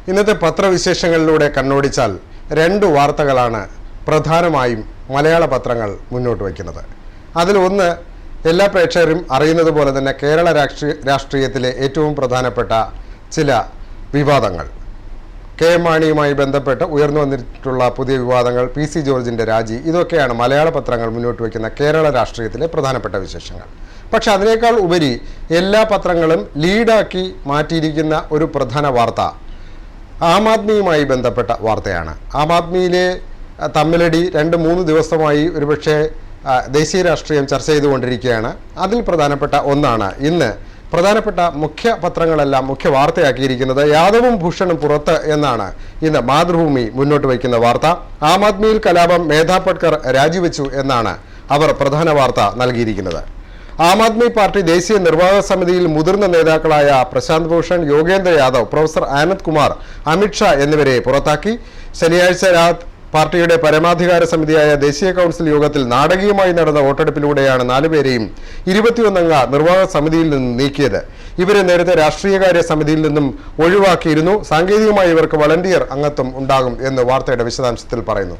ഇന്നത്തെ പത്രവിശേഷങ്ങളിലൂടെ കണ്ണോടിച്ചാൽ രണ്ട് വാർത്തകളാണ് പ്രധാനമായും മലയാള പത്രങ്ങൾ മുന്നോട്ട് വയ്ക്കുന്നത്. അതിലൊന്ന് എല്ലാ പ്രേക്ഷകരും അറിയുന്നത് പോലെ തന്നെ കേരള രാഷ്ട്രീയത്തിലെ ഏറ്റവും പ്രധാനപ്പെട്ട ചില വിവാദങ്ങൾ, കെ എം മാണിയുമായി ബന്ധപ്പെട്ട് ഉയർന്നു വന്നിട്ടുള്ള പുതിയ വിവാദങ്ങൾ, PC ജോർജിൻ്റെ രാജി, ഇതൊക്കെയാണ് മലയാള പത്രങ്ങൾ മുന്നോട്ട് വയ്ക്കുന്ന കേരള രാഷ്ട്രീയത്തിലെ പ്രധാനപ്പെട്ട വിശേഷങ്ങൾ. പക്ഷെ അതിനേക്കാൾ ഉപരി എല്ലാ പത്രങ്ങളും ലീഡാക്കി മാറ്റിയിരിക്കുന്ന ഒരു പ്രധാന വാർത്ത ആം ആദ്മിയുമായി ബന്ധപ്പെട്ട വാർത്തയാണ്. ആം ആദ്മിയിലെ തമ്മിലടി 2-3 ദിവസമായി ഒരുപക്ഷെ ദേശീയ രാഷ്ട്രീയം ചർച്ച ചെയ്തുകൊണ്ടിരിക്കുകയാണ്. അതിൽ പ്രധാനപ്പെട്ട ഒന്നാണ് ഇന്ന് പ്രധാനപ്പെട്ട മുഖ്യ പത്രങ്ങളെല്ലാം മുഖ്യ വാർത്തയാക്കിയിരിക്കുന്നത്. യാദവും ഭൂഷണും പുറത്ത് എന്നാണ് ഇന്ന് മാതൃഭൂമി മുന്നോട്ട് വയ്ക്കുന്ന വാർത്ത. ആം ആദ്മിയിൽ കലാപം, മേധാ പട്കർ രാജിവെച്ചു എന്നാണ് അവർ പ്രധാന വാർത്ത നൽകിയിരിക്കുന്നത്. ആം ആദ്മി പാർട്ടി ദേശീയ നിർവാഹക സമിതിയിൽ മുതിർന്ന നേതാക്കളായ പ്രശാന്ത് ഭൂഷൺ, യോഗേന്ദ്ര യാദവ്, പ്രൊഫസർ ആനന്ദ് കുമാർ, അമിത്ഷാ എന്നിവരെ പുറത്താക്കി. ശനിയാഴ്ച രാത് പാർട്ടിയുടെ പരമാധികാര സമിതിയായ ദേശീയ കൗൺസിൽ യോഗത്തിൽ നാടകീയമായി നടന്ന വോട്ടെടുപ്പിലൂടെയാണ് 4 പേരെയും 21 അംഗ നിർവാഹക സമിതിയിൽ നിന്ന് നീക്കിയത്. ഇവരെ നേരത്തെ രാഷ്ട്രീയകാര്യ സമിതിയിൽ നിന്നും ഒഴിവാക്കിയിരുന്നു. സാങ്കേതികമായി ഇവർക്ക് വളണ്ടിയർ അംഗത്വം ഉണ്ടാകും എന്ന് വാർത്തയുടെ വിശദാംശത്തിൽ പറയുന്നു.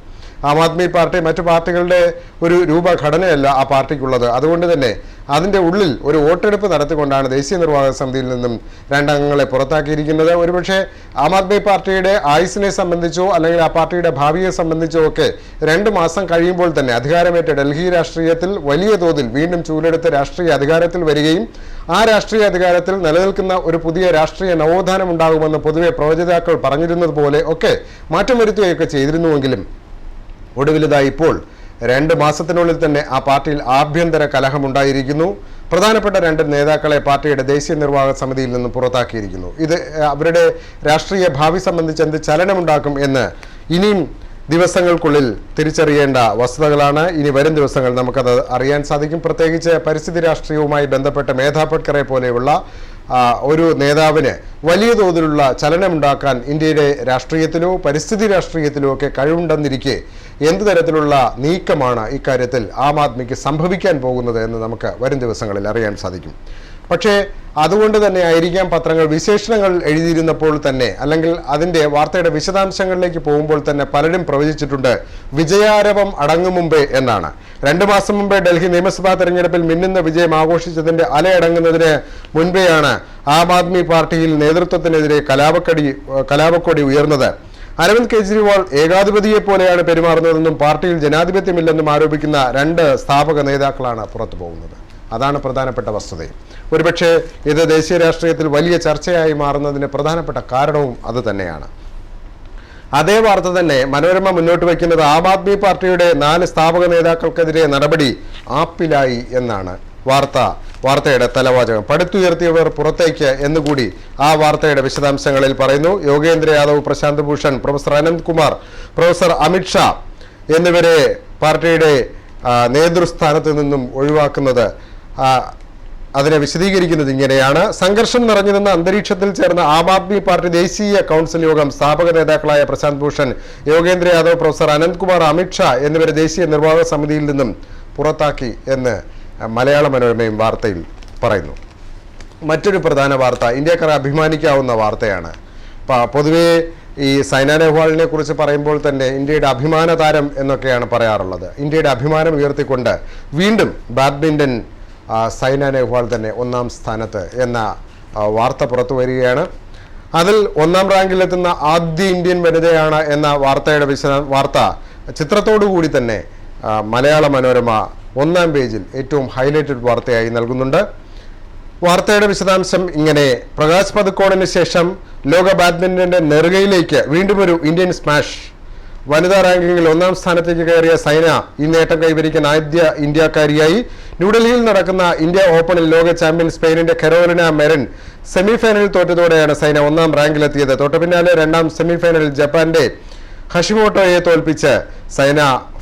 ആം ആദ്മി പാർട്ടി മറ്റു പാർട്ടികളുടെ ഒരു രൂപഘടനയല്ല ആ പാർട്ടിക്കുള്ളത്. അതുകൊണ്ട് തന്നെ അതിൻ്റെ ഉള്ളിൽ ഒരു വോട്ടെടുപ്പ് നടത്തിക്കൊണ്ടാണ് ദേശീയ നിർവാഹക സമിതിയിൽ നിന്നും 2 അംഗങ്ങളെ പുറത്താക്കിയിരിക്കുന്നത്. ഒരുപക്ഷെ ആം ആദ്മി പാർട്ടിയുടെ ആയുസിനെ സംബന്ധിച്ചോ അല്ലെങ്കിൽ ആ പാർട്ടിയുടെ ഭാവിയെ സംബന്ധിച്ചോ ഒക്കെ 2 മാസം കഴിയുമ്പോൾ തന്നെ അധികാരമേറ്റ ഡൽഹി രാഷ്ട്രീയത്തിൽ വലിയ തോതിൽ വീണ്ടും ചൂലെടുത്ത് രാഷ്ട്രീയ അധികാരത്തിൽ വരികയും ആ രാഷ്ട്രീയ അധികാരത്തിൽ നിലനിൽക്കുന്ന ഒരു പുതിയ രാഷ്ട്രീയ നവോത്ഥാനം ഉണ്ടാകുമെന്ന് പൊതുവെ പ്രവചിതാക്കൾ പറഞ്ഞിരുന്നത് പോലെ ഒക്കെ മാറ്റം വരുത്തുകയൊക്കെ ചെയ്തിരുന്നുവെങ്കിലും ഒടുവിലതായി ഇപ്പോൾ 2 മാസത്തിനുള്ളിൽ തന്നെ ആ പാർട്ടിയിൽ ആഭ്യന്തര കലഹമുണ്ടായിരിക്കുന്നു. പ്രധാനപ്പെട്ട 2 നേതാക്കളെ പാർട്ടിയുടെ ദേശീയ നിർവാഹക സമിതിയിൽ നിന്ന് പുറത്താക്കിയിരിക്കുന്നു. ഇത് അവരുടെ രാഷ്ട്രീയ ഭാവി സംബന്ധിച്ച് എന്ത് ചലനമുണ്ടാക്കും എന്ന് ഇനിയും ദിവസങ്ങൾക്കുള്ളിൽ തിരിച്ചറിയേണ്ട വസ്തുതകളാണ്. ഇനി വരും ദിവസങ്ങൾ നമുക്കത് അറിയാൻ സാധിക്കും. പ്രത്യേകിച്ച് പരിസ്ഥിതി രാഷ്ട്രീയവുമായി ബന്ധപ്പെട്ട മേധാ പട്കറെ പോലെയുള്ള ഒരു നേതാവിന് വലിയ തോതിലുള്ള ചലനമുണ്ടാക്കാൻ ഇന്ത്യയുടെ രാഷ്ട്രീയത്തിലോ പരിസ്ഥിതി രാഷ്ട്രീയത്തിലോ ഒക്കെ കഴിവുണ്ടെന്നിരിക്കെ എന്ത് തരത്തിലുള്ള നീക്കമാണ് ഇക്കാര്യത്തിൽ ആം ആദ്മിക്ക് സംഭവിക്കാൻ പോകുന്നത് എന്ന് നമുക്ക് വരും ദിവസങ്ങളിൽ അറിയാൻ സാധിക്കും. പക്ഷേ അതുകൊണ്ട് തന്നെ ആയിരിക്കാം പത്രങ്ങൾ വിശേഷണങ്ങൾ എഴുതിയിരുന്നപ്പോൾ തന്നെ, അല്ലെങ്കിൽ അതിൻ്റെ വാർത്തയുടെ വിശദാംശങ്ങളിലേക്ക് പോകുമ്പോൾ തന്നെ പലരും പ്രവചിച്ചിട്ടുണ്ട് വിജയാരവം അടങ്ങും മുമ്പേ എന്നാണ്. 2 മാസം മുമ്പേ ഡൽഹി നിയമസഭാ തെരഞ്ഞെടുപ്പിൽ മിന്നുന്ന വിജയം ആഘോഷിച്ചതിൻ്റെ അലയടങ്ങുന്നതിന് മുൻപെയാണ് ആം ആദ്മി പാർട്ടിയിൽ നേതൃത്വത്തിനെതിരെ കലാപക്കൊടി ഉയർന്നത്. അരവിന്ദ് കെജ്രിവാൾ ഏകാധിപതിയെ പോലെയാണ് പെരുമാറുന്നതെന്നും പാർട്ടിയിൽ ജനാധിപത്യമില്ലെന്നും ആരോപിക്കുന്ന 2 സ്ഥാപക നേതാക്കളാണ് പുറത്തു പോകുന്നത്. അതാണ് പ്രധാനപ്പെട്ട വസ്തുത. ഒരുപക്ഷെ ഇത് ദേശീയ രാഷ്ട്രീയത്തിൽ വലിയ ചർച്ചയായി മാറുന്നതിന് പ്രധാനപ്പെട്ട കാരണവും അത് തന്നെയാണ്. അതേ വാർത്ത തന്നെ മനോരമ മുന്നോട്ട് വയ്ക്കുന്നത് ആം ആദ്മി പാർട്ടിയുടെ 4 സ്ഥാപക നേതാക്കൾക്കെതിരെ നടപടി ആപ്പിലായി എന്നാണ് വാർത്തയുടെ തലവാചകം. പടുത്തുയർത്തിയവർ പുറത്തേക്ക് എന്നുകൂടി ആ വാർത്തയുടെ വിശദാംശങ്ങളിൽ പറയുന്നു. യോഗേന്ദ്ര യാദവ്, പ്രശാന്ത് ഭൂഷൺ, പ്രൊഫസർ അനന്ത് കുമാർ, പ്രൊഫസർ അമിത്ഷാ എന്നിവരെ പാർട്ടിയുടെ നേതൃസ്ഥാനത്ത് നിന്നും ഒഴിവാക്കുന്നത് അതിനെ വിശദീകരിക്കുന്നത് ഇങ്ങനെയാണ്. സംഘർഷം നിറഞ്ഞു നിന്ന അന്തരീക്ഷത്തിൽ ചേർന്ന ആം ആദ്മി പാർട്ടി ദേശീയ കൗൺസിൽ യോഗം സ്ഥാപക നേതാക്കളായ പ്രശാന്ത് ഭൂഷൺ, യോഗേന്ദ്ര യാദവ്, പ്രൊഫസർ അനന്ത് കുമാർ, അമിത്ഷാ എന്നിവരെ ദേശീയ നിർവാഹക സമിതിയിൽ നിന്നും പുറത്താക്കി എന്ന് മലയാള മനോരമയും വാർത്തയിൽ പറയുന്നു. മറ്റൊരു പ്രധാന വാർത്ത ഇന്ത്യക്കാർ അഭിമാനിക്കാവുന്ന വാർത്തയാണ്. പൊതുവേ ഈ സൈന നെഹ്വാളിനെ കുറിച്ച് പറയുമ്പോൾ തന്നെ ഇന്ത്യയുടെ അഭിമാന താരം എന്നൊക്കെയാണ് പറയാറുള്ളത്. ഇന്ത്യയുടെ അഭിമാനം ഉയർത്തിക്കൊണ്ട് വീണ്ടും ബാഡ്മിൻ്റൺ സൈന നെഹ്വാൾ തന്നെ 1ാം സ്ഥാനത്ത് എന്ന വാർത്ത പുറത്തു വരികയാണ്. അതിൽ 1ാം റാങ്കിലെത്തുന്ന ആദ്യ ഇന്ത്യൻ വനിതയാണ് എന്ന വാർത്തയുടെ വാർത്ത ചിത്രത്തോടു കൂടി തന്നെ മലയാള മനോരമ 1ാം പേജിൽ ഏറ്റവും ഹൈലൈറ്റഡ് വാർത്തയായി നൽകുന്നുണ്ട്. വാർത്തയുടെ വിശദാംശം ഇങ്ങനെ: പ്രകാശ് പദുക്കോണിന് ശേഷം ലോക ബാഡ്മിൻ്റന്റെ നെറുകയിലേക്ക് വീണ്ടും ഒരു ഇന്ത്യൻ സ്മാഷ്. വനിതാ റാങ്കിങ്ങിൽ 1ാം സ്ഥാനത്തേക്ക് കയറിയ സൈന ഈ നേട്ടം കൈവരിക്കാൻ ആദ്യ ഇന്ത്യക്കാരിയായി. ന്യൂഡൽഹിയിൽ നടക്കുന്ന ഇന്ത്യ ഓപ്പണിൽ ലോക ചാമ്പ്യൻ സ്പെയിനിന്റെ കരോലിന മെറിൻ സെമിഫൈനലിൽ തോറ്റതോടെയാണ് സൈന 1ാം റാങ്കിലെത്തിയത്. തൊട്ടുപിന്നാലെ 2ാം സെമിഫൈനലിൽ ജപ്പാന്റെ ഹഷിമോട്ടോയെ തോൽപ്പിച്ച് സൈന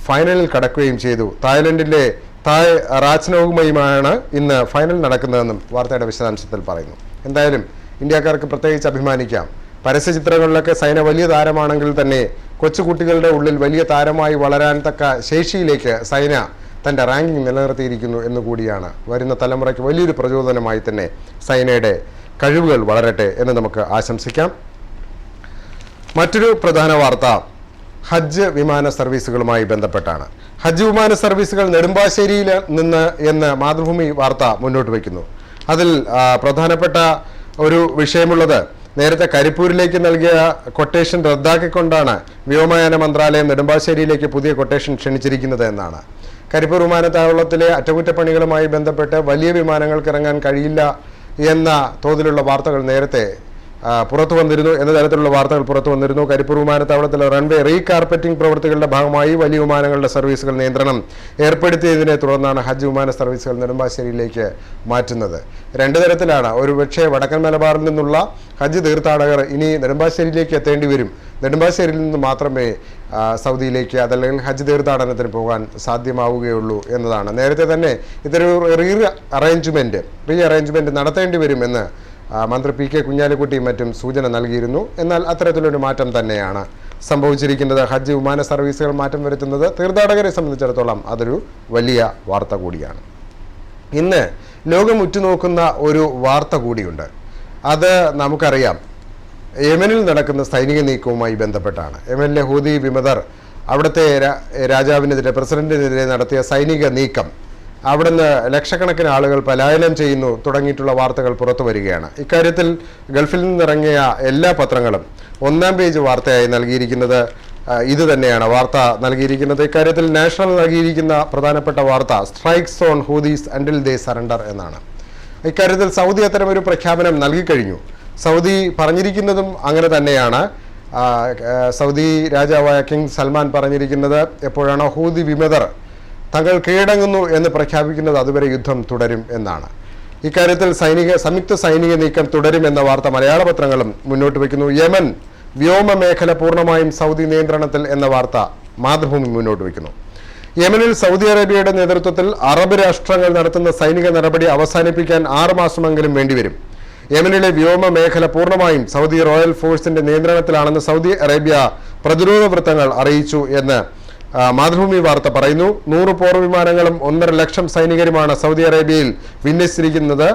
ഫൈനലിൽ കടക്കുകയും ചെയ്തു. തായ്ലൻഡിലെ തായ് റാച്നോവുമായാണ് ഇന്ന് ഫൈനൽ നടക്കുന്നതെന്നും വാർത്തയുടെ വിശദാംശത്തിൽ പറയുന്നു. എന്തായാലും ഇന്ത്യക്കാർക്ക് പ്രത്യേകിച്ച് അഭിമാനിക്കാം. പരസ്യചിത്രങ്ങളിലൊക്കെ സൈന വലിയ താരമാണെങ്കിൽ തന്നെ കൊച്ചുകുട്ടികളുടെ ഉള്ളിൽ വലിയ താരമായി വളരാൻ തക്ക ശേഷിയിലേക്ക് സൈന തൻ്റെ റാങ്കിങ് നിലനിർത്തിയിരിക്കുന്നു എന്നുകൂടിയാണ് വരുന്ന തലമുറയ്ക്ക് വലിയൊരു പ്രചോദനമായി തന്നെ സൈനയുടെ കഴിവുകൾ വളരട്ടെ എന്ന് നമുക്ക് ആശംസിക്കാം. മറ്റൊരു പ്രധാന വാർത്ത ഹജ്ജ് വിമാന സർവീസുകളുമായി ബന്ധപ്പെട്ടാണ്. ഹജ്ജ് വിമാന സർവീസുകൾ നെടുമ്പാശ്ശേരിയിൽ നിന്ന് എന്ന് മാതൃഭൂമി വാർത്ത മുന്നോട്ട് വയ്ക്കുന്നു. അതിൽ പ്രധാനപ്പെട്ട ഒരു വിഷയമുള്ളത് നേരത്തെ കരിപ്പൂരിലേക്ക് നൽകിയ കൊട്ടേഷൻ റദ്ദാക്കിക്കൊണ്ടാണ് വ്യോമയാന മന്ത്രാലയം നെടുമ്പാശ്ശേരിയിലേക്ക് പുതിയ കൊട്ടേഷൻ ക്ഷണിച്ചിരിക്കുന്നത് എന്നാണ്. കരിപ്പൂർ വിമാനത്താവളത്തിലെ അറ്റകുറ്റപ്പണികളുമായി ബന്ധപ്പെട്ട് വലിയ വിമാനങ്ങൾക്ക് ഇറങ്ങാൻ കഴിയില്ല എന്ന തോതിലുള്ള വാർത്തകൾ നേരത്തെ പുറത്തു വന്നിരുന്നു എന്ന തരത്തിലുള്ള വാർത്തകൾ പുറത്തു വന്നിരുന്നു. കരിപ്പൂർ വിമാനത്താവളത്തിലെ റൺവേ റീകാർപ്പറ്റിംഗ് പ്രവൃത്തികളുടെ ഭാഗമായി വലിയ വിമാനങ്ങളുടെ സർവീസുകൾ നിയന്ത്രണം ഏർപ്പെടുത്തിയതിനെ തുടർന്നാണ് ഹജ്ജ് വിമാന സർവീസുകൾ നെടുമ്പാശ്ശേരിയിലേക്ക് മാറ്റുന്നത്. രണ്ട് തരത്തിലാണ്. ഒരുപക്ഷെ വടക്കൻ മലബാറിൽ നിന്നുള്ള ഹജ്ജ് തീർത്ഥാടകർ ഇനി നെടുമ്പാശ്ശേരിയിലേക്ക് എത്തേണ്ടി വരും. നെടുമ്പാശ്ശേരിയിൽ നിന്ന് മാത്രമേ സൗദിയിലേക്ക് അതല്ലെങ്കിൽ ഹജ്ജ് തീർത്ഥാടനത്തിന് പോകാൻ സാധ്യമാവുകയുള്ളൂ എന്നതാണ്. നേരത്തെ തന്നെ ഇതൊരു റീ അറേഞ്ച്മെന്റ് നടത്തേണ്ടി വരുമെന്ന് മന്ത്രി പി കെ കുഞ്ഞാലിക്കുട്ടിയും മറ്റും സൂചന നൽകിയിരുന്നു. എന്നാൽ അത്തരത്തിലൊരു മാറ്റം തന്നെയാണ് സംഭവിച്ചിരിക്കുന്നത്. ഹജ്ജ് വിമാന സർവീസുകൾ മാറ്റം വരുത്തുന്നത് തീർത്ഥാടകരെ സംബന്ധിച്ചിടത്തോളം അതൊരു വലിയ വാർത്ത കൂടിയാണ്. ഇന്ന് ലോകം ഉറ്റുനോക്കുന്ന ഒരു വാർത്ത കൂടിയുണ്ട്. അത് നമുക്കറിയാം, യമനിൽ നടക്കുന്ന സൈനിക നീക്കവുമായി ബന്ധപ്പെട്ടാണ്. യമനിലെ ഹൂതി വിമതർ അവിടുത്തെ രാജാവിനെതിരെ പ്രസിഡന്റിനെതിരെ നടത്തിയ സൈനിക നീക്കം, അവിടുന്ന് ലക്ഷക്കണക്കിന് ആളുകൾ പലായനം ചെയ്യുന്നു തുടങ്ങിയിട്ടുള്ള വാർത്തകൾ പുറത്തു വരികയാണ്. ഇക്കാര്യത്തിൽ ഗൾഫിൽ നിന്നിറങ്ങിയ എല്ലാ പത്രങ്ങളും ഒന്നാം പേജ് വാർത്തയായി നൽകിയിരിക്കുന്നത് ഇത് തന്നെയാണ്. വാർത്ത നൽകിയിരിക്കുന്നത് ഇക്കാര്യത്തിൽ നാഷണൽ നൽകിയിരിക്കുന്ന പ്രധാനപ്പെട്ട വാർത്ത strikes on Houthis until they surrender എന്നാണ്. ഇക്കാര്യത്തിൽ സൗദി അത്തരമൊരു പ്രഖ്യാപനം നൽകിക്കഴിഞ്ഞു. സൗദി പറഞ്ഞിരിക്കുന്നതും അങ്ങനെ തന്നെയാണ്. സൗദി രാജാവായ കിങ് സൽമാൻ പറഞ്ഞിരിക്കുന്നത് എപ്പോഴാണോ ഹൂതി വിമതർ തങ്ങൾ കീഴടങ്ങുന്നു എന്ന് പ്രഖ്യാപിക്കുന്നത് അതുവരെ യുദ്ധം തുടരും എന്നാണ്. ഇക്കാര്യത്തിൽ സംയുക്ത സൈനിക നീക്കം തുടരും എന്ന വാർത്ത മലയാള പത്രങ്ങളും മുന്നോട്ട് വയ്ക്കുന്നു. യമൻ വ്യോമ മേഖല പൂർണ്ണമായും സൗദി നിയന്ത്രണത്തിൽ എന്ന വാർത്ത മാതൃഭൂമി മുന്നോട്ട് വയ്ക്കുന്നു. യമനിൽ സൗദി അറേബ്യയുടെ നേതൃത്വത്തിൽ അറബ് രാഷ്ട്രങ്ങൾ നടത്തുന്ന സൈനിക നടപടി അവസാനിപ്പിക്കാൻ 6 മാസമെങ്കിലും വേണ്ടിവരും. യമനിലെ വ്യോമ മേഖല പൂർണ്ണമായും സൗദി റോയൽ ഫോഴ്സിന്റെ നിയന്ത്രണത്തിലാണെന്ന് സൗദി അറേബ്യ പ്രതിരോധ വൃത്തങ്ങൾ അറിയിച്ചു എന്ന് മാതൃഭൂമി വാർത്ത പറയുന്നു. 100 പോർ വിമാനങ്ങളും 1.5 ലക്ഷം സൈനികരുമാണ് സൗദി അറേബ്യയിൽ വിന്യസിച്ചിരിക്കുന്നത്.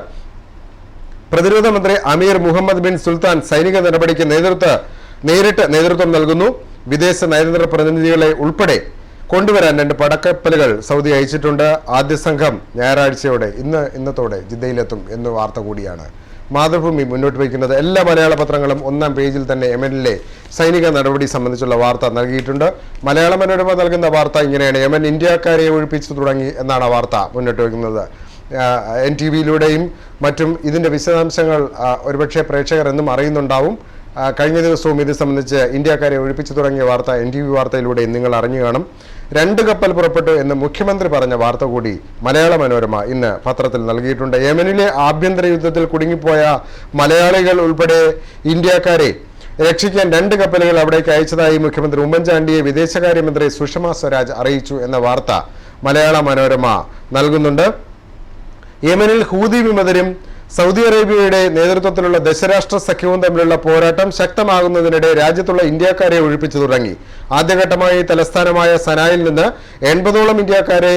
പ്രതിരോധ മന്ത്രി അമീർ മുഹമ്മദ് ബിൻ സുൽത്താൻ സൈനിക നടപടിക്ക് നേരിട്ട് നേതൃത്വം നൽകുന്നു. വിദേശ നയതന്ത്ര പ്രതിനിധികളെ ഉൾപ്പെടെ കൊണ്ടുവരാൻ 2 പടക്കപ്പലുകൾ സൗദി അയച്ചിട്ടുണ്ട്. ആദ്യ സംഘം ഞായറാഴ്ചയോടെ ഇന്നത്തോടെ ജിദ്ദയിലെത്തും എന്ന് വാർത്ത കൂടിയാണ് മാതൃഭൂമി മുന്നോട്ട് വയ്ക്കുന്നത്. എല്ലാ മലയാള പത്രങ്ങളും ഒന്നാം പേജിൽ തന്നെ യമനിലെ സൈനിക നടപടി സംബന്ധിച്ചുള്ള വാർത്ത നൽകിയിട്ടുണ്ട്. മലയാള മനോരമ നൽകുന്ന വാർത്ത ഇങ്ങനെയാണ്: യമൻ ഇന്ത്യക്കാരെ ഒഴിപ്പിച്ചു തുടങ്ങി എന്നാണ് വാർത്ത മുന്നോട്ട് വയ്ക്കുന്നത്. NTV-യിലൂടെയും മറ്റും ഇതിൻ്റെ വിശദാംശങ്ങൾ ഒരുപക്ഷെ പ്രേക്ഷകർ എന്നും അറിയുന്നുണ്ടാവും. കഴിഞ്ഞ ദിവസവും ഇത് സംബന്ധിച്ച് ഇന്ത്യക്കാരെ ഒഴിപ്പിച്ചു തുടങ്ങിയ വാർത്ത NTV വാർത്തയിലൂടെ നിങ്ങൾ അറിഞ്ഞു കാണും. 2 കപ്പൽ പുറപ്പെട്ടു എന്ന് മുഖ്യമന്ത്രി പറഞ്ഞ വാർത്ത കൂടി മലയാള മനോരമ ഇന്ന് പത്രത്തിൽ നൽകിയിട്ടുണ്ട്. യമനിലെ ആഭ്യന്തര യുദ്ധത്തിൽ കുടുങ്ങിപ്പോയ മലയാളികൾ ഉൾപ്പെടെ ഇന്ത്യക്കാരെ രക്ഷിക്കാൻ 2 കപ്പലുകൾ അവിടേക്ക് അയച്ചതായി മുഖ്യമന്ത്രി ഉമ്മൻചാണ്ടിയെ വിദേശകാര്യമന്ത്രി സുഷമ സ്വരാജ് അറിയിച്ചു എന്ന വാർത്ത മലയാള മനോരമ നൽകുന്നുണ്ട്. യമനിൽ ഹൂതി വിമതരും സൗദി അറേബ്യയുടെ നേതൃത്വത്തിലുള്ള ദശരാഷ്ട്ര സഖ്യവും തമ്മിലുള്ള പോരാട്ടം ശക്തമാകുന്നതിനിടെ രാജ്യത്തുള്ള ഇന്ത്യക്കാരെ ഒഴിപ്പിച്ചു തുടങ്ങി. ആദ്യഘട്ടമായി തലസ്ഥാനമായ സനായിൽ നിന്ന് 80ഓളം ഇന്ത്യക്കാരെ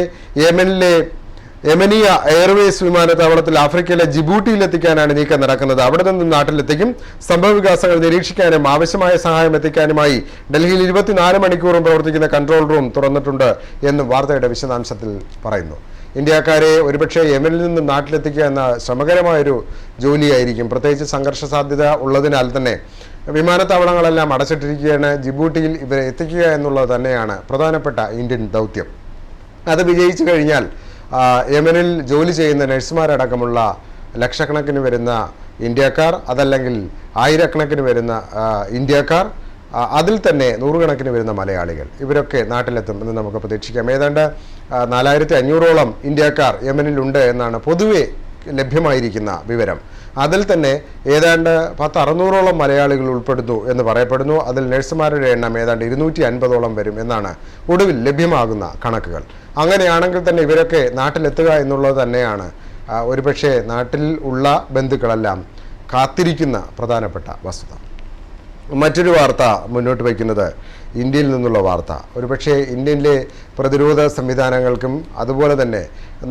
യമനിയ എയർവേസ് വിമാനത്താവളത്തിൽ ആഫ്രിക്കയിലെ ജിബൂട്ടിയിലെത്തിക്കാനാണ് നീക്കം നടക്കുന്നത്. അവിടെ നിന്ന് നാട്ടിലെത്തിക്കും. സംഭവവികാസങ്ങൾ നിരീക്ഷിക്കാനും ആവശ്യമായ സഹായം എത്തിക്കാനുമായി ഡൽഹിയിൽ 24 മണിക്കൂറും പ്രവർത്തിക്കുന്ന കൺട്രോൾ റൂം തുറന്നിട്ടുണ്ട് എന്ന് വാർത്തയുടെ വിശദാംശത്തിൽ പറയുന്നു. ഇന്ത്യക്കാരെ ഒരുപക്ഷെ യമനിൽ നിന്ന് നാട്ടിലെത്തിക്കുക എന്ന ശ്രമകരമായൊരു ജോലിയായിരിക്കും. പ്രത്യേകിച്ച് സംഘർഷ സാധ്യത ഉള്ളതിനാൽ തന്നെ വിമാനത്താവളങ്ങളെല്ലാം അടച്ചിട്ടിരിക്കുകയാണ്. ജിബൂട്ടിയിൽ ഇവരെ എത്തിക്കുക എന്നുള്ളത് തന്നെയാണ് പ്രധാനപ്പെട്ട ഇന്ത്യൻ ദൗത്യം. അത് വിജയിച്ചു കഴിഞ്ഞാൽ യമനിൽ ജോലി ചെയ്യുന്ന നഴ്സുമാരടക്കമുള്ള ലക്ഷക്കണക്കിന് വരുന്ന ഇന്ത്യക്കാർ, അതല്ലെങ്കിൽ ആയിരക്കണക്കിന് വരുന്ന ഇന്ത്യക്കാർ, അതിൽ തന്നെ 100 കണക്കിന് വരുന്ന മലയാളികൾ, ഇവരൊക്കെ നാട്ടിലെത്തും എന്ന് നമുക്ക് പ്രതീക്ഷിക്കാം. ഏതാണ്ട് 4500ഓളം ഇന്ത്യക്കാർ യമനിലുണ്ട് എന്നാണ് പൊതുവെ ലഭ്യമായിരിക്കുന്ന വിവരം. അതിൽ തന്നെ ഏതാണ്ട് 600ഓളം മലയാളികൾ ഉൾപ്പെടുന്നു എന്ന് പറയപ്പെടുന്നു. അതിൽ നഴ്സുമാരുടെ എണ്ണം ഏതാണ്ട് 250ഓളം വരും എന്നാണ് ഒടുവിൽ ലഭ്യമാകുന്ന കണക്കുകൾ. അങ്ങനെയാണെങ്കിൽ തന്നെ ഇവരൊക്കെ നാട്ടിലെത്തുക എന്നുള്ളത് തന്നെയാണ് ഒരുപക്ഷെ നാട്ടിൽ ഉള്ള ബന്ധുക്കളെല്ലാം കാത്തിരിക്കുന്ന പ്രധാനപ്പെട്ട വസ്തുത. മറ്റൊരു വാർത്ത മുന്നോട്ട് വയ്ക്കുന്നത് ഇന്ത്യയിൽ നിന്നുള്ള വാർത്ത. ഒരുപക്ഷെ ഇന്ത്യയിലെ പ്രതിരോധ സംവിധാനങ്ങൾക്കും അതുപോലെ തന്നെ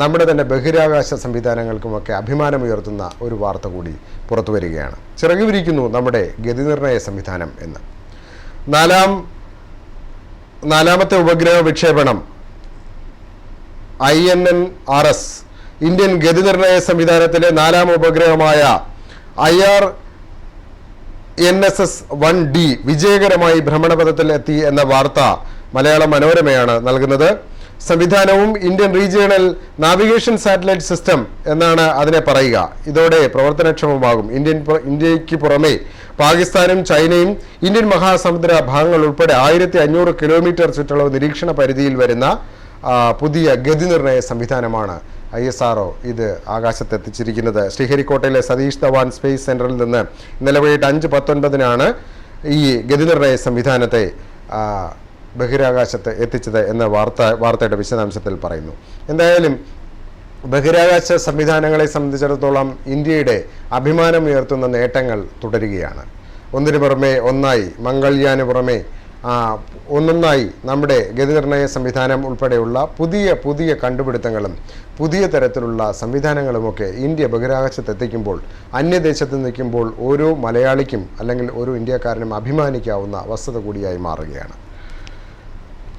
നമ്മുടെ തന്നെ ബഹിരാകാശ സംവിധാനങ്ങൾക്കുമൊക്കെ അഭിമാനമുയർത്തുന്ന ഒരു വാർത്ത കൂടി പുറത്തു വരികയാണ്. ചിറകു വിരിക്കുന്നു നമ്മുടെ ഗതിനിർണയ സംവിധാനം എന്ന്. നാലാമത്തെ ഉപഗ്രഹ വിക്ഷേപണം INNRS ഇന്ത്യൻ ഗതിനിർണയ സംവിധാനത്തിലെ 4ാം ഉപഗ്രഹമായ IRNSS-1D വിജയകരമായി ഭ്രമണപഥത്തിൽ എത്തി എന്ന വാർത്ത മലയാള മനോരമയാണ് നൽകുന്നത്. സംവിധാനവും Indian regional navigation satellite system എന്നാണ് അതിനെ പറയുക. ഇതോടെ പ്രവർത്തനക്ഷമമാകും. ഇന്ത്യക്ക് പുറമെ പാകിസ്ഥാനും ചൈനയും ഇന്ത്യൻ മഹാസമുദ്ര ഭാഗങ്ങൾ ഉൾപ്പെടെ 1500 കിലോമീറ്റർ ചുറ്റളവ് നിരീക്ഷണ പരിധിയിൽ വരുന്ന പുതിയ ഗതിനിർണയ സംവിധാനമാണ് ISRO ഇത് ആകാശത്തെത്തിച്ചിരിക്കുന്നത്. ശ്രീഹരിക്കോട്ടയിലെ സതീഷ് ധവാൻ സ്പേസ് സെന്ററിൽ നിന്ന് ഇന്നലെ വൈകിട്ട് 5:19 ഈ ഗതിനിർണയ സംവിധാനത്തെ ബഹിരാകാശത്ത് എത്തിച്ചത് എന്ന വാർത്തയുടെ വിശദാംശത്തിൽ പറയുന്നു. എന്തായാലും ബഹിരാകാശ സംവിധാനങ്ങളെ സംബന്ധിച്ചിടത്തോളം ഇന്ത്യയുടെ അഭിമാനമുയർത്തുന്ന നേട്ടങ്ങൾ തുടരുകയാണ്. ഒന്നിനു പുറമെ ഒന്നായി മംഗൾയാന് പുറമെ ഒന്നൊന്നായി നമ്മുടെ ഗതിനിർണയ സംവിധാനം ഉൾപ്പെടെയുള്ള പുതിയ കണ്ടുപിടുത്തങ്ങളും പുതിയ തരത്തിലുള്ള സംവിധാനങ്ങളുമൊക്കെ ഇന്ത്യ ബഹിരാകാശത്തെത്തിക്കുമ്പോൾ, അന്യദേശത്ത് നിൽക്കുമ്പോൾ ഓരോ മലയാളിക്കും അല്ലെങ്കിൽ ഓരോ ഇന്ത്യക്കാരനും അഭിമാനിക്കാവുന്ന വസ്തുത കൂടിയായി മാറുകയാണ്.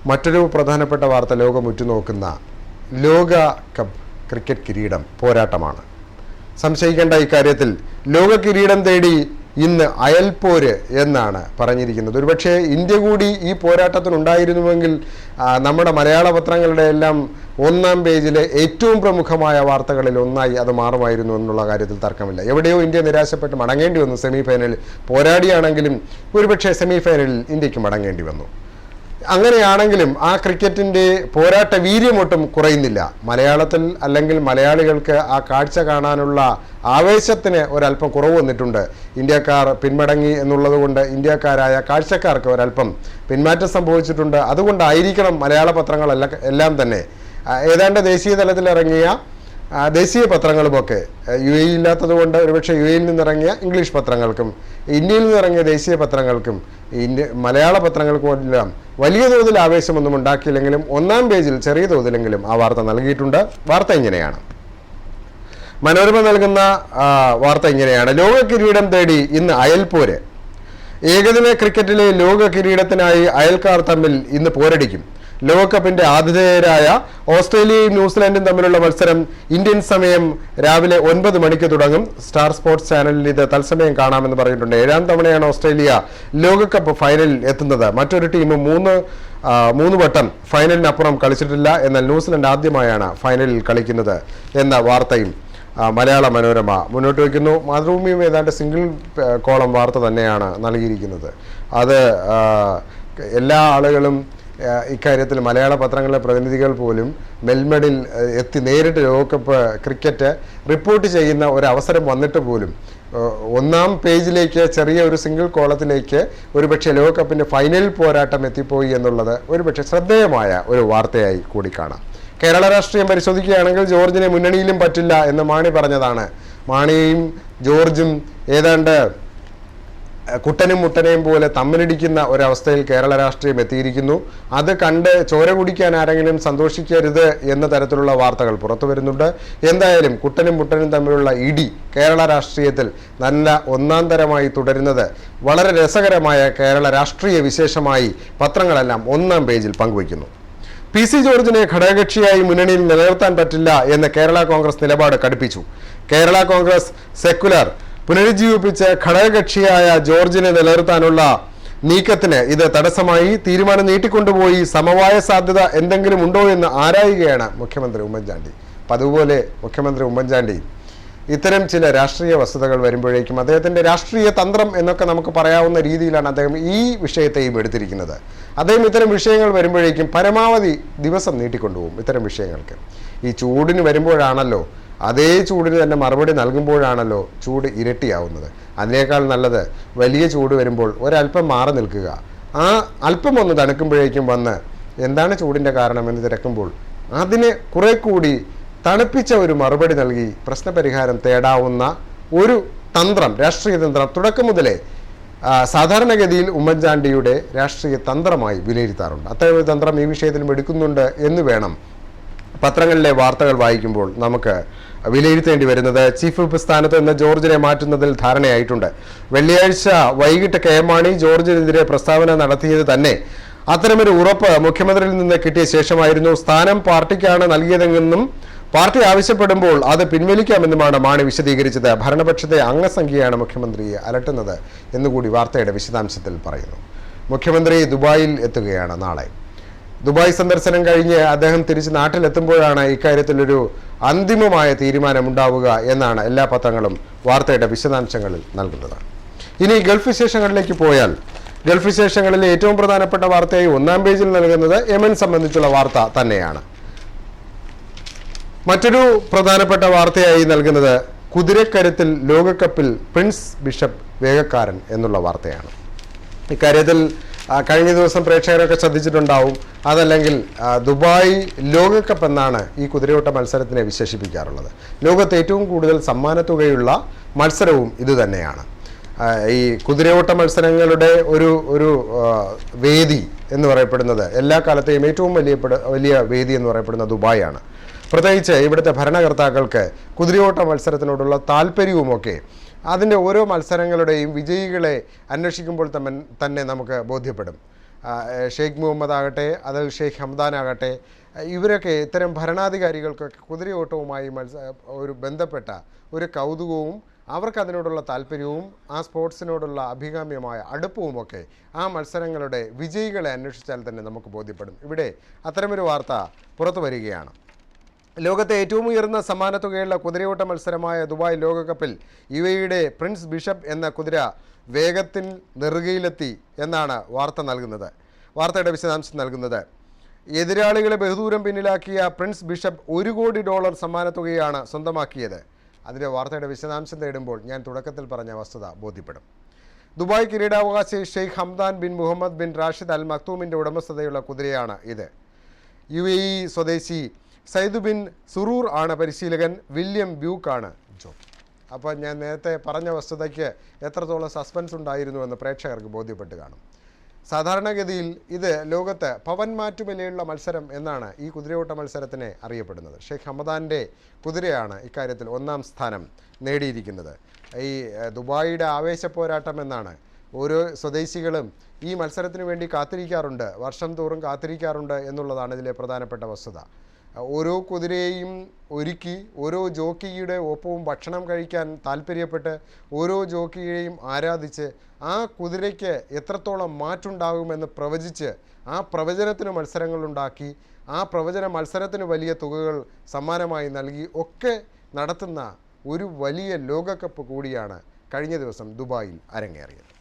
മറ്റൊരു പ്രധാനപ്പെട്ട വാർത്ത ലോകം ഉറ്റുനോക്കുന്ന ലോക കപ്പ് ക്രിക്കറ്റ് കിരീടം പോരാട്ടമാണ്. സംശയിക്കേണ്ട ഇക്കാര്യത്തിൽ ലോക കിരീടം തേടി ഇന്ന് അയൽപ്പോര് എന്നാണ് പറഞ്ഞിരിക്കുന്നത്. ഒരുപക്ഷെ ഇന്ത്യ കൂടി ഈ പോരാട്ടത്തിനുണ്ടായിരുന്നുവെങ്കിൽ നമ്മുടെ മലയാള പത്രങ്ങളുടെ എല്ലാം 1ാം പേജിലെ ഏറ്റവും പ്രമുഖമായ വാർത്തകളിൽ ഒന്നായി അത് മാറുമായിരുന്നു എന്നുള്ള കാര്യത്തിൽ തർക്കമില്ല. എവിടെയോ ഇന്ത്യ നിരാശപ്പെട്ട് മടങ്ങേണ്ടി വന്നു. സെമിഫൈനലിൽ പോരാടിയാണെങ്കിലും ഒരുപക്ഷെ സെമിഫൈനലിൽ ഇന്ത്യക്ക് മടങ്ങേണ്ടി വന്നു. അങ്ങനെയാണെങ്കിലും ആ ക്രിക്കറ്റിൻ്റെ പോരാട്ട വീര്യമൊട്ടും കുറയുന്നില്ല. മലയാളത്തിൽ അല്ലെങ്കിൽ മലയാളികൾക്ക് ആ കാഴ്ച കാണാനുള്ള ആവേശത്തിന് ഒരല്പം കുറവ് വന്നിട്ടുണ്ട്. ഇന്ത്യക്കാർ പിന്മടങ്ങി എന്നുള്ളത് കൊണ്ട് ഇന്ത്യക്കാരായ കാഴ്ചക്കാർക്ക് ഒരല്പം പിന്മാറ്റം സംഭവിച്ചിട്ടുണ്ട്. അതുകൊണ്ടായിരിക്കണം മലയാള പത്രങ്ങളെല്ലാം തന്നെ ഏതാണ്ട് ദേശീയ തലത്തിലിറങ്ങിയ ദേശീയ പത്രങ്ങളുമൊക്കെ UAE ഇല്ലാത്തത് കൊണ്ട് ഒരുപക്ഷെ UAE നിന്നിറങ്ങിയ ഇംഗ്ലീഷ് പത്രങ്ങൾക്കും ഇന്ത്യയിൽ നിന്നിറങ്ങിയ ദേശീയ പത്രങ്ങൾക്കും മലയാള പത്രങ്ങൾക്കും എല്ലാം വലിയ തോതിൽ ആവേശമൊന്നും ഉണ്ടാക്കിയില്ലെങ്കിലും 1ാം പേജിൽ ചെറിയ തോതിലെങ്കിലും ആ വാർത്ത നൽകിയിട്ടുണ്ട്. വാർത്ത ഇങ്ങനെയാണ്. മനോരമ നൽകുന്ന വാർത്ത ഇങ്ങനെയാണ്: ലോക കിരീടം തേടി ഇന്ന് അയൽപ്പോര്. ഏകദിന ക്രിക്കറ്റിലെ ലോക കിരീടത്തിനായി അയൽക്കാർ തമ്മിൽ ഇന്ന് പോരടിക്കും. ലോകകപ്പിന്റെ ആതിഥേയരായ ഓസ്ട്രേലിയയും ന്യൂസിലാൻഡും തമ്മിലുള്ള മത്സരം ഇന്ത്യൻ സമയം രാവിലെ 9 മണിക്ക് തുടങ്ങും. സ്റ്റാർ സ്പോർട്സ് ചാനലിൽ ഇത് തത്സമയം കാണാമെന്ന് പറഞ്ഞിട്ടുണ്ട്. 7ാം തവണയാണ് ഓസ്ട്രേലിയ ലോകകപ്പ് ഫൈനലിൽ എത്തുന്നത്. മറ്റൊരു ടീം മൂന്ന് വട്ടം ഫൈനലിനപ്പുറം കളിച്ചിട്ടില്ല. എന്നാൽ ന്യൂസിലാൻഡ് ആദ്യമായാണ് ഫൈനലിൽ കളിക്കുന്നത് എന്ന വാർത്തയും മലയാള മനോരമ മുന്നോട്ട് വയ്ക്കുന്നു. മാതൃഭൂമിയും ഏതാണ്ട് സിംഗിൾ കോളം വാർത്ത തന്നെയാണ് നൽകിയിരിക്കുന്നത്. അത് എല്ലാ ആളുകളും ഇക്കാര്യത്തിൽ മലയാള പത്രങ്ങളിലെ പ്രതിനിധികൾ പോലും മെൽബണിൽ എത്തി നേരിട്ട് ലോകകപ്പ് ക്രിക്കറ്റ് റിപ്പോർട്ട് ചെയ്യുന്ന ഒരവസരം വന്നിട്ട് പോലും 1ാം പേജിലേക്ക് ചെറിയ ഒരു സിംഗിൾ കോളത്തിലേക്ക് ഒരുപക്ഷെ ലോകകപ്പിൻ്റെ ഫൈനൽ പോരാട്ടം എത്തിപ്പോയി എന്നുള്ളത് ഒരുപക്ഷെ ശ്രദ്ധേയമായ ഒരു വാർത്തയായി കൂടി കാണാം. കേരള രാഷ്ട്രീയം പരിശോധിക്കുകയാണെങ്കിൽ ജോർജിനെ മുന്നണിയിലും പറ്റില്ല എന്ന് മാണി പറഞ്ഞതാണ്. മാണിയും ജോർജും ഏതാണ്ട് കുട്ടനും മുട്ടനെയും പോലെ തമ്മിലിടിക്കുന്ന ഒരവസ്ഥയിൽ കേരള രാഷ്ട്രീയം എത്തിയിരിക്കുന്നു. അത് കണ്ട് ചോര കുടിക്കാൻ ആരെങ്കിലും സന്തോഷിക്കരുത് എന്ന തരത്തിലുള്ള വാർത്തകൾ പുറത്തു വരുന്നുണ്ട്. എന്തായാലും കുട്ടനും മുട്ടനും തമ്മിലുള്ള ഇടി കേരള രാഷ്ട്രീയത്തിൽ നല്ല 1ാം തരമായി തുടരുന്നത് വളരെ രസകരമായ കേരള രാഷ്ട്രീയ വിശേഷമായി പത്രങ്ങളെല്ലാം 1ാം പേജിൽ പങ്കുവയ്ക്കുന്നു. PC ജോർജിനെ ഘടകകക്ഷിയായി മുന്നണിയിൽ നിലനിർത്താൻ പറ്റില്ല എന്ന് കേരള കോൺഗ്രസ് നിലപാട് കടുപ്പിച്ചു. കേരള കോൺഗ്രസ് സെക്കുലർ പുനരുജ്ജീവിപ്പിച്ച് ഘടകകക്ഷിയായ ജോർജിനെ നിലനിർത്താനുള്ള നീക്കത്തിന് ഇത് തടസ്സമായി. തീരുമാനം നീട്ടിക്കൊണ്ടുപോയി സമവായ സാധ്യത എന്തെങ്കിലും ഉണ്ടോ എന്ന് ആരായുകയാണ് മുഖ്യമന്ത്രി ഉമ്മൻചാണ്ടി. അതുപോലെ മുഖ്യമന്ത്രി ഉമ്മൻചാണ്ടി ഇത്തരം ചില രാഷ്ട്രീയ വസ്തുതകൾ വരുമ്പോഴേക്കും അദ്ദേഹത്തിൻ്റെ രാഷ്ട്രീയ തന്ത്രം എന്നൊക്കെ നമുക്ക് പറയാവുന്ന രീതിയിലാണ് അദ്ദേഹം ഈ വിഷയത്തെയും എടുത്തിരിക്കുന്നത്. അദ്ദേഹം ഇത്തരം വിഷയങ്ങൾ വരുമ്പോഴേക്കും പരമാവധി ദിവസം നീട്ടിക്കൊണ്ടുപോകും. ഇത്തരം വിഷയങ്ങൾക്ക് ഈ ചൂടിന് വരുമ്പോഴാണല്ലോ, അതേ ചൂടിന് തന്നെ മറുപടി നൽകുമ്പോഴാണല്ലോ ചൂട് ഇരട്ടിയാവുന്നത്. അതിനേക്കാൾ നല്ലത് വലിയ ചൂട് വരുമ്പോൾ ഒരല്പം മാറി നിൽക്കുക, ആ അല്പം ഒന്ന് തണുക്കുമ്പോഴേക്കും വന്ന് എന്താണ് ചൂടിൻ്റെ കാരണമെന്ന് തിരക്കുമ്പോൾ അതിന് കുറെ കൂടി തണുപ്പിച്ച ഒരു മറുപടി നൽകി പ്രശ്നപരിഹാരം തേടാവുന്ന ഒരു തന്ത്രം, രാഷ്ട്രീയ തന്ത്രം തുടക്കം മുതലേ സാധാരണഗതിയിൽ ഉമ്മൻചാണ്ടിയുടെ രാഷ്ട്രീയ തന്ത്രമായി വിലയിരുത്താറുണ്ട്. അത്തരം ഒരു തന്ത്രം ഈ വിഷയത്തിലും എടുക്കുന്നുണ്ട് എന്ന് വേണം പത്രങ്ങളിലെ വാർത്തകൾ വായിക്കുമ്പോൾ നമുക്ക് വിലയിരുത്തേണ്ടി വരുന്നത്. ചീഫ് വിപ്പ് സ്ഥാനത്ത് നിന്ന് ജോർജിനെ മാറ്റുന്നതിൽ ധാരണയായിട്ടുണ്ട്. വെള്ളിയാഴ്ച വൈകിട്ട് കെ എം മാണി ജോർജിനെതിരെ പ്രസ്താവന നടത്തിയത് തന്നെ അത്തരമൊരു ഉറപ്പ് മുഖ്യമന്ത്രിയിൽ നിന്ന് കിട്ടിയ ശേഷമായിരുന്നു. സ്ഥാനം പാർട്ടിക്കാണ് നൽകിയതെന്നും പാർട്ടി ആവശ്യപ്പെടുമ്പോൾ അത് പിൻവലിക്കാമെന്നുമാണ് മാണി വിശദീകരിച്ചത്. ഭരണപക്ഷത്തെ അംഗസംഖ്യയാണ് മുഖ്യമന്ത്രിയെ അലട്ടുന്നത് എന്നുകൂടി വാർത്തയുടെ വിശദാംശത്തിൽ പറയുന്നു. മുഖ്യമന്ത്രി ദുബായിൽ എത്തുകയാണ് നാളെ. ദുബായ് സന്ദർശനം കഴിഞ്ഞ് അദ്ദേഹം തിരിച്ച് നാട്ടിലെത്തുമ്പോഴാണ് ഇക്കാര്യത്തിലൊരു അന്തിമമായ തീരുമാനമുണ്ടാവുക എന്നാണ് എല്ലാ പത്രങ്ങളും വാർത്തയുടെ വിശദാംശങ്ങളിൽ നൽകുന്നത്. ഇനി ഗൾഫ് വിശേഷങ്ങളിലേക്ക് പോയാൽ, ഗൾഫ് വിശേഷങ്ങളിലെ ഏറ്റവും പ്രധാനപ്പെട്ട വാർത്തയായി ഒന്നാം പേജിൽ നൽകുന്നത് യമൻ സംബന്ധിച്ചുള്ള വാർത്ത തന്നെയാണ്. മറ്റൊരു പ്രധാനപ്പെട്ട വാർത്തയായി നൽകുന്നത് കുതിരക്കരുത്തിൽ ലോകകപ്പിൽ പ്രിൻസ് ബിഷപ്പ് വേഗക്കാരൻ എന്നുള്ള വാർത്തയാണ്. ഇക്കാര്യത്തിൽ കഴിഞ്ഞ ദിവസം പ്രേക്ഷകരൊക്കെ ശ്രദ്ധിച്ചിട്ടുണ്ടാവും. അതല്ലെങ്കിൽ ദുബായ് ലോകകപ്പ് എന്നാണ് ഈ കുതിരയോട്ട മത്സരത്തിനെ വിശേഷിപ്പിക്കാറുള്ളത്. ലോകത്ത് ഏറ്റവും കൂടുതൽ സമ്മാനത്തുകയുള്ള മത്സരവും ഇതുതന്നെയാണ്. ഈ കുതിരയോട്ട മത്സരങ്ങളുടെ ഒരു വേദി എന്ന് പറയപ്പെടുന്നത്, എല്ലാ കാലത്തെയും ഏറ്റവും വലിയ വേദി എന്ന് പറയപ്പെടുന്ന ദുബായാണ്. പ്രത്യേകിച്ച് ഇവിടുത്തെ ഭരണകർത്താക്കൾക്ക് കുതിരയോട്ട മത്സരത്തിനോടുള്ള താല്പര്യവുമൊക്കെ അതിൻ്റെ ഓരോ മത്സരങ്ങളുടെയും വിജയികളെ അന്വേഷിക്കുമ്പോൾ തന്നെ നമുക്ക് ബോധ്യപ്പെടും. ഷെയ്ഖ് മുഹമ്മദ് ആകട്ടെ, അതിൽ ഷെയ്ഖ് ഹംദാൻ ആകട്ടെ, ഇവരൊക്കെ ഇത്തരം ഭരണാധികാരികൾക്കൊക്കെ കുതിരയോട്ടവുമായി ഒരു ബന്ധപ്പെട്ട ഒരു കൗതുകവും അവർക്കതിനോടുള്ള താല്പര്യവും ആ സ്പോർട്സിനോടുള്ള അഭികാമ്യമായ അടുപ്പവുമൊക്കെ ആ മത്സരങ്ങളുടെ വിജയികളെ അന്വേഷിച്ചാൽ തന്നെ നമുക്ക് ബോധ്യപ്പെടും. ഇവിടെ അത്തരമൊരു വാർത്ത പുറത്തു വരികയാണ്. ലോകത്തെ ഏറ്റവും ഉയർന്ന സമ്മാനത്തുകയുള്ള കുതിരയോട്ട മത്സരമായ ദുബായ് ലോകകപ്പിൽ UAEയുടെ പ്രിൻസ് ബിഷപ്പ് എന്ന കുതിര വേഗത്തിൽ നെറുകയിലെത്തി എന്നാണ് വാർത്തയുടെ വിശദാംശം നൽകുന്നത്. എതിരാളികളെ ബഹുദൂരം പിന്നിലാക്കിയ പ്രിൻസ് ബിഷപ്പ് $1 കോടി സമ്മാനത്തുകയാണ് സ്വന്തമാക്കിയത്. അതിൻ്റെ വാർത്തയുടെ വിശദാംശം തേടുമ്പോൾ ഞാൻ തുടക്കത്തിൽ പറഞ്ഞ വസ്തുത ബോധ്യപ്പെടും. ദുബായ് കിരീടാവകാശി Sheikh Hamdan bin Mohammed bin Rashid Al മക്തൂമിൻ്റെ ഉടമസ്ഥതയുള്ള കുതിരയാണ് ഇത്. UAE സ്വദേശി സൈദ് ബിൻ സുറൂർ ആണ് പരിശീലകൻ. വില്യം ബ്യൂക്കാണ് ജോക്കി. അപ്പോൾ ഞാൻ നേരത്തെ പറഞ്ഞ വസ്തുതയ്ക്ക് എത്രത്തോളം സസ്പെൻസ് ഉണ്ടായിരുന്നുവെന്ന് പ്രേക്ഷകർക്ക് ബോധ്യപ്പെട്ട് കാണും. സാധാരണഗതിയിൽ ഇത് ലോകത്ത് പവൻ മാറ്റുവിലയുള്ള മത്സരം എന്നാണ് ഈ കുതിരയോട്ട മത്സരത്തിനെ അറിയപ്പെടുന്നത്. ഷെയ്ഖ് ഹമദാൻ്റെ കുതിരയാണ് ഇക്കാര്യത്തിൽ ഒന്നാം സ്ഥാനം നേടിയിരിക്കുന്നത്. ഈ ദുബായിയുടെ ആവേശപ്പോരാട്ടം എന്നാണ്. ഓരോ സ്വദേശികളും ഈ മത്സരത്തിന് വേണ്ടി കാത്തിരിക്കാറുണ്ട്, വർഷം തോറും കാത്തിരിക്കാറുണ്ട് എന്നുള്ളതാണ് ഇതിലെ പ്രധാനപ്പെട്ട വസ്തുത. ഓരോ കുതിരയെയും ഒരുക്കി ഓരോ ജോക്കിയുടെ ഒപ്പവും ഭക്ഷണം കഴിക്കാൻ താല്പര്യപ്പെട്ട് ഓരോ ജോക്കിയെയും ആരാധിച്ച് ആ കുതിരയ്ക്ക് എത്രത്തോളം മാറ്റുണ്ടാകുമെന്ന് പ്രവചിച്ച് ആ പ്രവചനത്തിന് മത്സരങ്ങളുണ്ടാക്കി ആ പ്രവചന മത്സരത്തിന് വലിയ തുകകൾ സമ്മാനമായി നൽകി ഒക്കെ നടത്തുന്ന ഒരു വലിയ ലോകകപ്പ് കൂടിയാണ് കഴിഞ്ഞ ദിവസം ദുബായിൽ അരങ്ങേറിയത്.